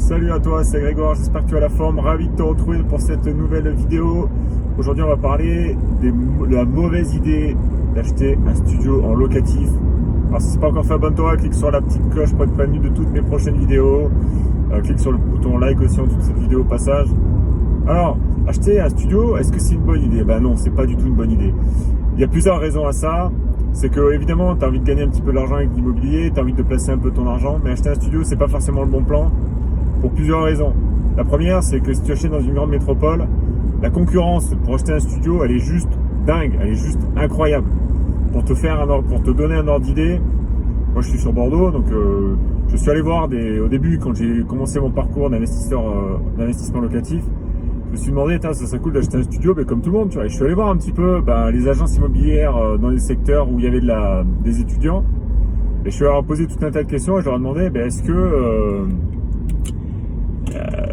Salut à toi, c'est Grégoire, j'espère que tu as la forme, ravi de te retrouver pour cette nouvelle vidéo. Aujourd'hui on va parler de la mauvaise idée d'acheter un studio en locatif. Alors si ce n'est pas encore fait, abonne-toi, clique sur la petite cloche pour être prévenu de toutes mes prochaines vidéos. Clique sur le bouton like aussi en dessous de cette vidéo au passage. Alors, acheter un studio, est-ce que c'est une bonne idée? Ben non, c'est pas du tout une bonne idée. Il y a plusieurs raisons à ça. C'est que évidemment, tu as envie de gagner un petit peu d'argent avec l'immobilier, tu as envie de placer un peu ton argent, mais acheter un studio, c'est pas forcément le bon plan pour plusieurs raisons. La première, c'est que si tu achètes dans une grande métropole, la concurrence pour acheter un studio, elle est juste dingue, elle est juste incroyable. Pour te donner un ordre d'idée, moi je suis sur Bordeaux, donc je suis allé voir au début, quand j'ai commencé mon parcours d'investissement locatif, je me suis demandé, ça serait cool d'acheter un studio, mais comme tout le monde, tu vois. Et je suis allé voir un petit peu les agences immobilières dans les secteurs où il y avait des étudiants. Et je suis allé leur poser tout un tas de questions et je leur ai demandé,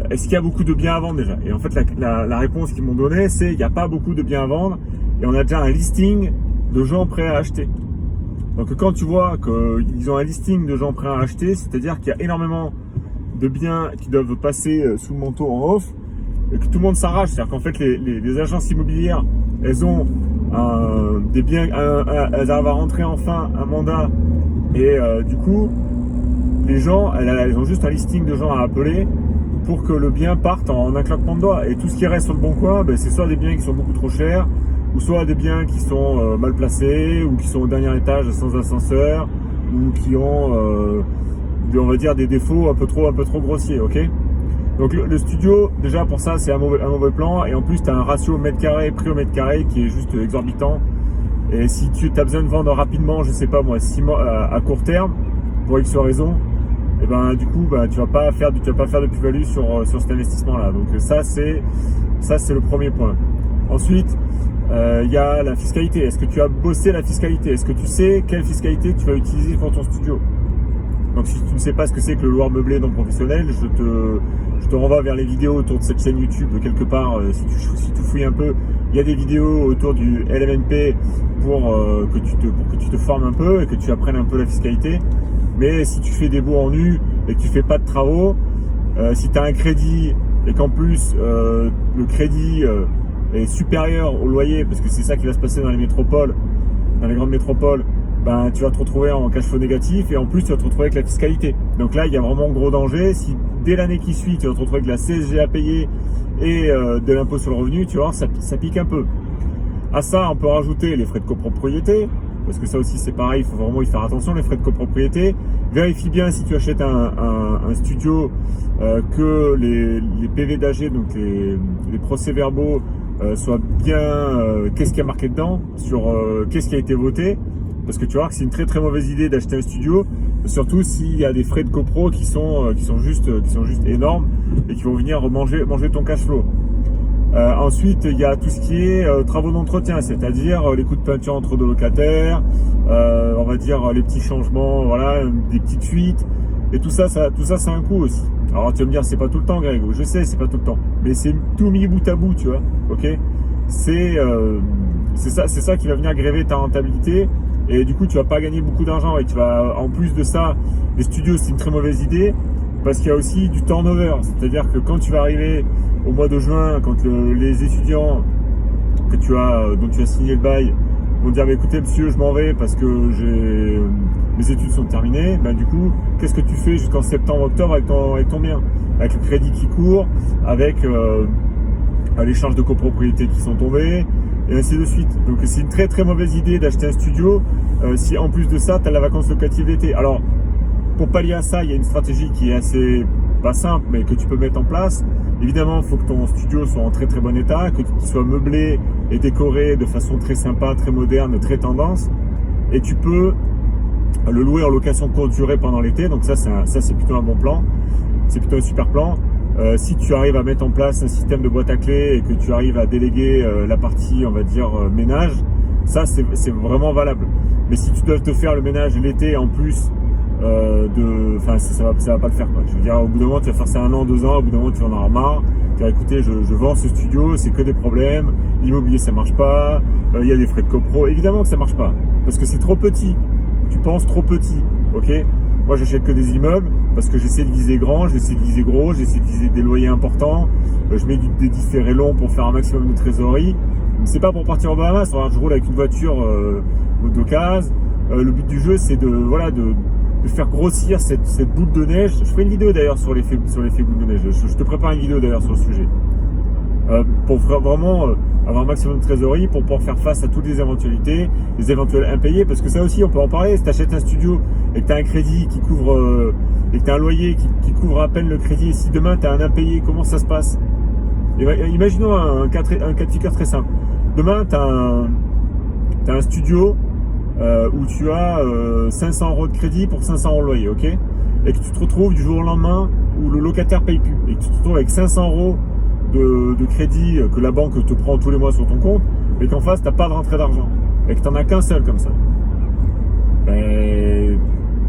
est-ce qu'il y a beaucoup de biens à vendre déjà? Et en fait, la réponse qu'ils m'ont donnée, c'est il n'y a pas beaucoup de biens à vendre et on a déjà un listing de gens prêts à acheter. Donc quand tu vois qu'ils ont un listing de gens prêts à acheter, c'est-à-dire qu'il y a énormément de biens qui doivent passer sous le manteau en off, et que tout le monde s'arrache, c'est-à-dire qu'en fait les agences immobilières, elles ont des biens, elles arrivent à rentrer enfin un mandat, et du coup les gens, elles ont juste un listing de gens à appeler pour que le bien parte en un claquement de doigts. Et tout ce qui reste sur le bon coin, c'est soit des biens qui sont beaucoup trop chers, ou soit des biens qui sont mal placés, ou qui sont au dernier étage sans ascenseur, ou qui ont on va dire des défauts un peu trop grossiers, ok? Donc le studio, déjà pour ça, c'est un mauvais plan. Et en plus, tu as un ratio mètre carré, prix au mètre carré qui est juste exorbitant. Et si tu as besoin de vendre rapidement, je sais pas moi, 6 mois à court terme, pour X raison, et du coup, tu vas pas faire de plus-value sur cet investissement-là. Donc ça, c'est le premier point. Ensuite, il y a la fiscalité. Est-ce que tu as bossé la fiscalité? Est-ce que tu sais quelle fiscalité tu vas utiliser pour ton studio? Donc si tu ne sais pas ce que c'est que le loueur meublé non professionnel, je te renvoie vers les vidéos autour de cette chaîne YouTube quelque part. Si tu fouilles un peu, il y a des vidéos autour du LMNP pour que tu te formes un peu et que tu apprennes un peu la fiscalité. Mais si tu fais des baux en nu et que tu fais pas de travaux, si tu as un crédit et qu'en plus le crédit est supérieur au loyer, parce que c'est ça qui va se passer dans les métropoles, dans les grandes métropoles, tu vas te retrouver en cash flow négatif et en plus tu vas te retrouver avec la fiscalité. Donc là, il y a vraiment gros danger. Si dès l'année qui suit, tu vas te retrouver avec de la CSG à payer et de l'impôt sur le revenu, tu vois, ça pique un peu. À ça, on peut rajouter les frais de copropriété, parce que ça aussi c'est pareil, il faut vraiment y faire attention, les frais de copropriété. Vérifie bien si tu achètes un studio que les PV d'AG, donc les procès-verbaux, soient bien, qu'est-ce qui a marqué dedans, sur qu'est-ce qui a été voté. Parce que tu vois que c'est une très très mauvaise idée d'acheter un studio, surtout s'il y a des frais de copro qui sont juste énormes et qui vont venir manger ton cash flow. Ensuite, il y a tout ce qui est travaux d'entretien, c'est-à-dire les coups de peinture entre deux locataires, on va dire les petits changements, voilà, des petites fuites, et tout ça, ça a un coût aussi. Alors tu vas me dire, c'est pas tout le temps, Greg, je sais, c'est pas tout le temps, mais c'est tout mis bout à bout, tu vois, ok? C'est ça qui va venir gréver ta rentabilité. Et du coup, tu vas pas gagner beaucoup d'argent. Et tu vas, en plus de ça, les studios, c'est une très mauvaise idée parce qu'il y a aussi du turnover. C'est-à-dire que quand tu vas arriver au mois de juin, quand les étudiants dont tu as signé le bail vont dire, écoutez, monsieur, je m'en vais parce que mes études sont terminées. Du coup, qu'est-ce que tu fais jusqu'en septembre, octobre avec ton bien? Avec le crédit qui court, avec les charges de copropriété qui sont tombées, et ainsi de suite. Donc c'est une très très mauvaise idée d'acheter un studio si en plus de ça tu as la vacance locative d'été. Alors pour pallier à ça, il y a une stratégie qui est assez pas simple mais que tu peux mettre en place. Évidemment, il faut que ton studio soit en très très bon état, qu'il soit meublé et décoré de façon très sympa, très moderne, très tendance, et tu peux le louer en location courte durée pendant l'été. Donc ça c'est plutôt un bon plan, c'est plutôt un super plan. Si tu arrives à mettre en place un système de boîte à clés et que tu arrives à déléguer la partie, on va dire, ménage, ça c'est vraiment valable. Mais si tu dois te faire le ménage l'été en plus, ça va pas le faire, quoi. Je veux dire, au bout d'un moment, tu vas faire ça 1 an, 2 ans, au bout d'un moment, tu vas en avoir marre. Tu vas écouter, je vends ce studio, c'est que des problèmes, l'immobilier ça marche pas, il y a des frais de copro. Évidemment que ça marche pas, parce que c'est trop petit. Tu penses trop petit, ok? Moi, j'achète que des immeubles. parce que j'essaie de viser grand, j'essaie de viser gros, j'essaie de viser des loyers importants, je mets des différés longs pour faire un maximum de trésorerie. C'est pas pour partir au Bahamas, je roule avec une voiture d'occasion. Le but du jeu, c'est de faire grossir cette boule de neige. Je ferai une vidéo d'ailleurs sur l'effet boule de neige. Je te prépare une vidéo d'ailleurs sur le sujet. Pour vraiment avoir un maximum de trésorerie pour pouvoir faire face à toutes les éventualités, les éventuels impayés, parce que ça aussi on peut en parler. Si tu achètes un studio et que tu as un crédit qui couvre et que tu as un loyer qui couvre à peine le crédit, et si demain tu as un impayé, comment ça se passe? Imaginons un cas de figure très simple. Demain tu as un studio où tu as 500 € de crédit pour 500 € de loyer, ok? Et que tu te retrouves du jour au lendemain où le locataire paye plus, et que tu te retrouves avec 500 € de crédit que la banque te prend tous les mois sur ton compte, mais qu'en face, tu n'as pas de rentrée d'argent, et que tu n'en as qu'un seul comme ça. Ben,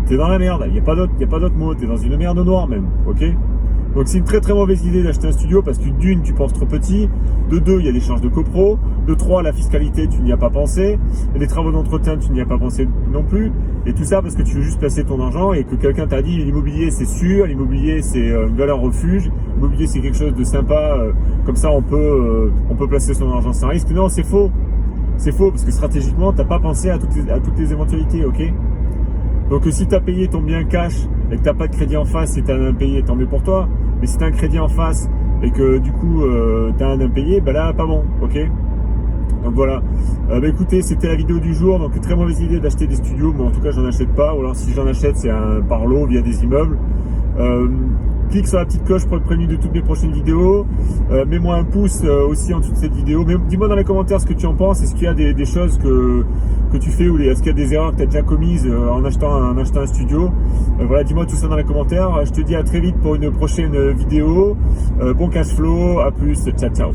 tu es dans la merde, il n'y a pas d'autre mot, tu es dans une merde noire même, ok? Donc c'est une très très mauvaise idée d'acheter un studio parce que d'une, tu penses trop petit, de deux, il y a des charges de copro, de trois, la fiscalité, tu n'y as pas pensé, et les travaux d'entretien, tu n'y as pas pensé non plus, et tout ça parce que tu veux juste placer ton argent et que quelqu'un t'a dit l'immobilier c'est sûr, l'immobilier c'est une valeur refuge, l'immobilier c'est quelque chose de sympa, comme ça on peut placer son argent sans risque. Non, c'est faux. C'est faux parce que stratégiquement, tu n'as pas pensé à toutes les éventualités, ok? Donc si tu as payé ton bien cash et que tu n'as pas de crédit en face et tu as un impayé, tant mieux pour toi. Mais si tu as un crédit en face et que du coup tu as un impayé, ben là pas bon, ok? Donc voilà. Écoutez, c'était la vidéo du jour. Donc très mauvaise idée d'acheter des studios, mais en tout cas j'en achète pas. Ou alors si j'en achète, c'est par lot via des immeubles. Clique sur la petite cloche pour être prévenu de toutes mes prochaines vidéos. Mets-moi un pouce aussi en dessous de cette vidéo. Mais dis-moi dans les commentaires ce que tu en penses. Est-ce qu'il y a des choses que tu fais ou est-ce qu'il y a des erreurs que tu as déjà commises en achetant un studio? Voilà, dis-moi tout ça dans les commentaires. Je te dis à très vite pour une prochaine vidéo. Bon cash flow, à plus, ciao ciao.